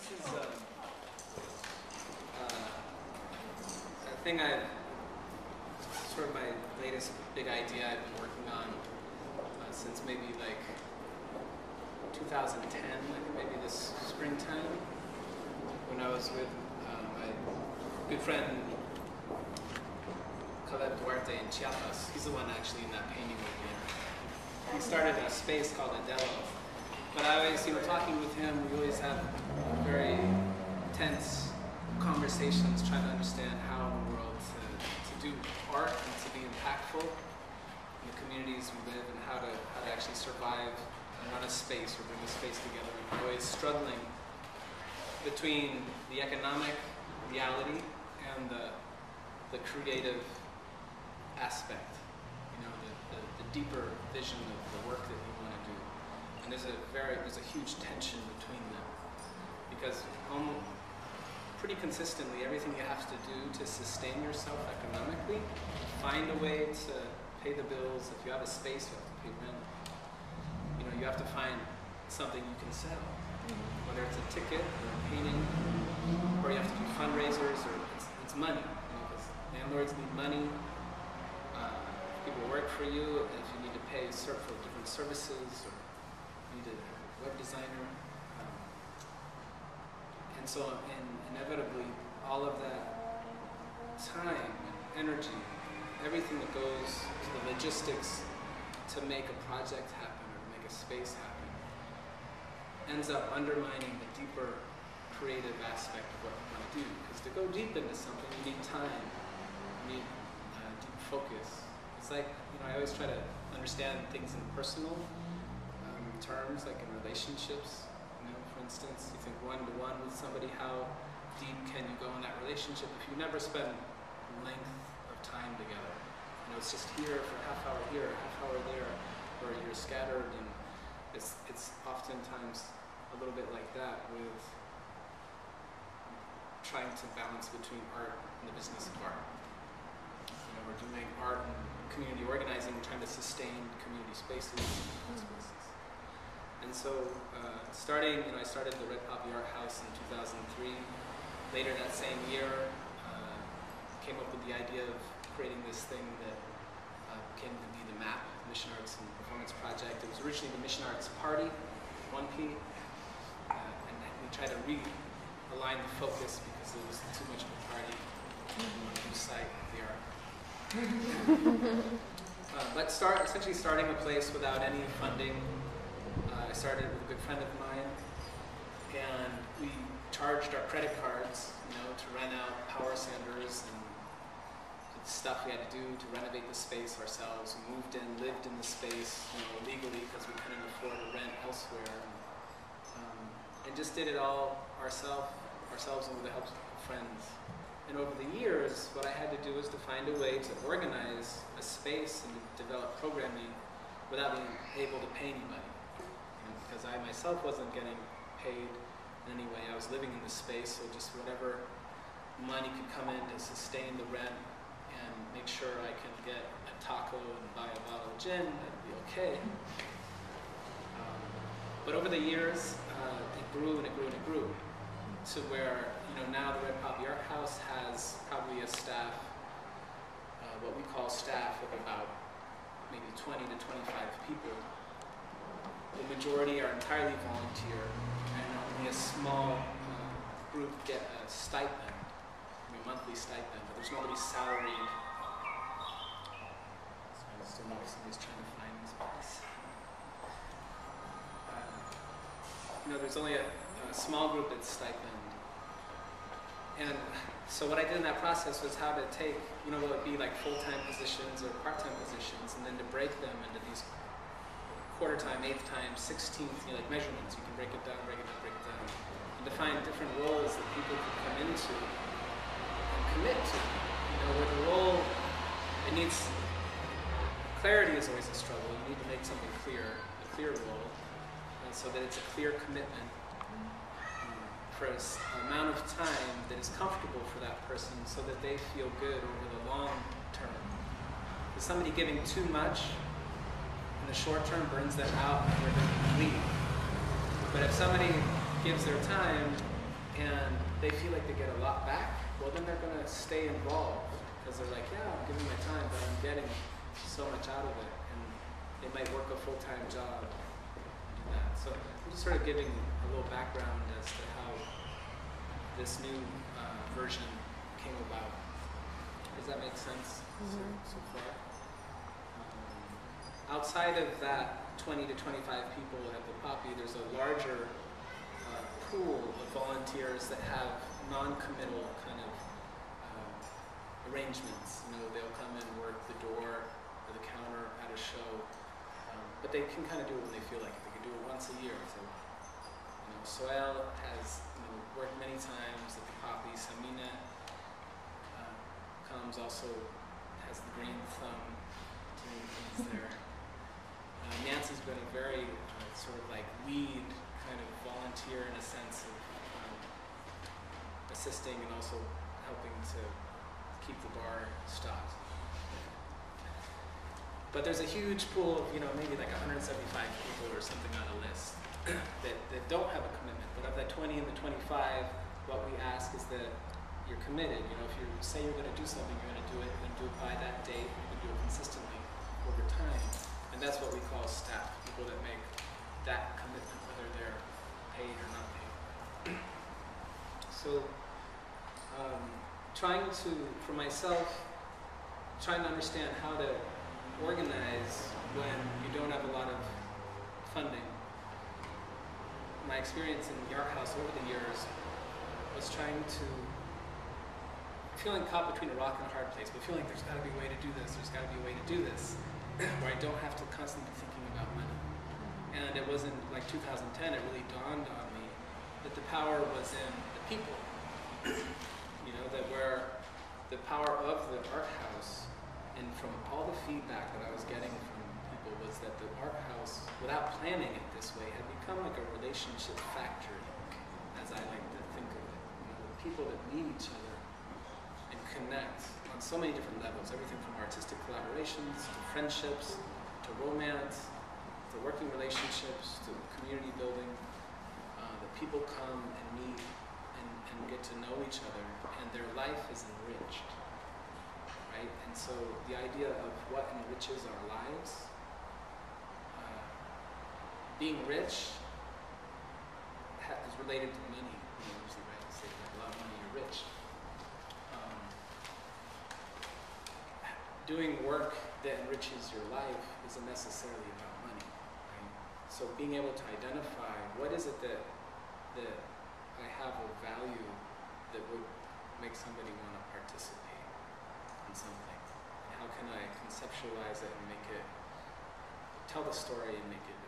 is a thing sort of my latest big idea I've been working on since maybe like 2010, like maybe this springtime, when I was with my good friend Duarte in Chiapas. He's the one actually in that painting with me. He started a space called Adelo. But I always, talking with him, we always have very tense conversations trying to understand how in the world to do art and to be impactful in the communities we live, and how to actually survive and run a space or bring a space together. And we're always struggling between the economic reality and the creative aspect, the deeper vision of the work that you want to do. And there's a huge tension between them, because pretty consistently everything you have to do to sustain yourself economically, find a way to pay the bills. If you have a space, you have to pay rent. You have to find something you can sell, whether it's a ticket or a painting, or you have to do fundraisers, or it's money. Because landlords need money. People work for you if you need to pay for different services, or you need a web designer. And so inevitably, all of that time and energy, everything that goes to the logistics to make a project happen or to make a space happen, ends up undermining the deeper creative aspect of what you want to do. Because to go deep into something, you need time, you need deep focus. It's like, I always try to understand things in personal terms, like in relationships. For instance, you think one-to-one with somebody, how deep can you go in that relationship if you never spend length of time together? It's just here for a half hour here, a half hour there, or you're scattered, and it's oftentimes a little bit like that with trying to balance between art and the business of art. We're doing art and community organizing, trying to sustain community spaces. And so, I started the Red Poppy Art House in 2003. Later that same year, came up with the idea of creating this thing that came to be the MAP, Mission Arts and Performance Project. It was originally the Mission Arts Party, 1P, and we tried to realign the focus because it was too much of a party. We wanted to lose sight of the art. But essentially starting a place without any funding. I started with a good friend of mine, and we charged our credit cards, to rent out power sanders and the stuff we had to do to renovate the space ourselves. We moved in, lived in the space, illegally because we couldn't afford to rent elsewhere, and just did it all ourselves and with the help of friends. And over the years, what I had to do was to find a way to organize a space and to develop programming without being able to pay anybody. Because I myself wasn't getting paid in any way. I was living in the space, so just whatever money could come in to sustain the rent and make sure I can get a taco and buy a bottle of gin, that'd be okay. But over the years, it grew and it grew and it grew to where, now the Red Poppy Art House has probably a staff, what we call staff, of about maybe 20 to 25 people. The majority are entirely volunteer, and only a small group get a stipend, a monthly stipend, but there's nobody salaried. So I still know somebody's trying to find this place. There's only a small group that's stipend. And so what I did in that process was how to take, what would be like full-time positions or part-time positions, and then to break them into these quarter-time, eighth-time, 16th, like measurements. You can break it down, break it down, break it down, and to find different roles that people can come into and commit to. Where the role, it needs, clarity is always a struggle. You need to make something clear, a clear role, and so that it's a clear commitment for an amount of time that is comfortable for that person, so that they feel good over the long term. Because somebody giving too much in the short term burns them out and they're going to leave. But if somebody gives their time and they feel like they get a lot back, well then they're going to stay involved because they're like, yeah, I'm giving my time, but I'm getting so much out of it, and they might work a full-time job and do that. So I'm just sort of giving a little background as to how this new version came about. Does that make sense so far? Outside of that 20 to 25 people at the Poppy, there's a larger pool of volunteers that have non-committal kind of arrangements. You know, they'll come and work the door or the counter at a show, but they can kind of do it when they feel like it. They can do it once a year. So, you know, Soel has worked many times at the Poppy. Samina comes, also has the green thumb doing things there. Nancy's been a very sort of like lead kind of volunteer in a sense of assisting and also helping to keep the bar stocked. But there's a huge pool of, maybe like 175 people or something on a list that don't have a commitment. But of that 20 and the 25, what we ask is that you're committed. If you say you're going to do something, you're going to do it, you're going to do it by that date, you're going to do it consistently over time. And that's what we call staff, people that make that commitment, whether they're paid or not paid. So, for myself, trying to understand how to organize when you don't have a lot of funding. My experience in the art house over the years was feeling caught between a rock and a hard place, but feeling there's got to be a way to do this, there's got to be a way to do this, where I don't have to constantly be thinking about money. And it wasn't like 2010, it really dawned on me that the power was in the people. That where the power of the art house, and from all the feedback that I was getting from people, was that the art house, without planning it this way, had become like a relationship factory, as I like to think of it. The people that meet each other and connect on so many different levels, everything from artistic collaborations, to friendships, to romance, to working relationships, to community building. That people come and meet and get to know each other, and their life is enriched, right? And so the idea of what enriches our lives, being rich is related to money. Usually, right? You say you have a lot of money, you're rich. Doing work that enriches your life isn't necessarily about money, right? So being able to identify what is it that I have a value that would make somebody want to participate in something. And how can I conceptualize it and make it, tell the story and make it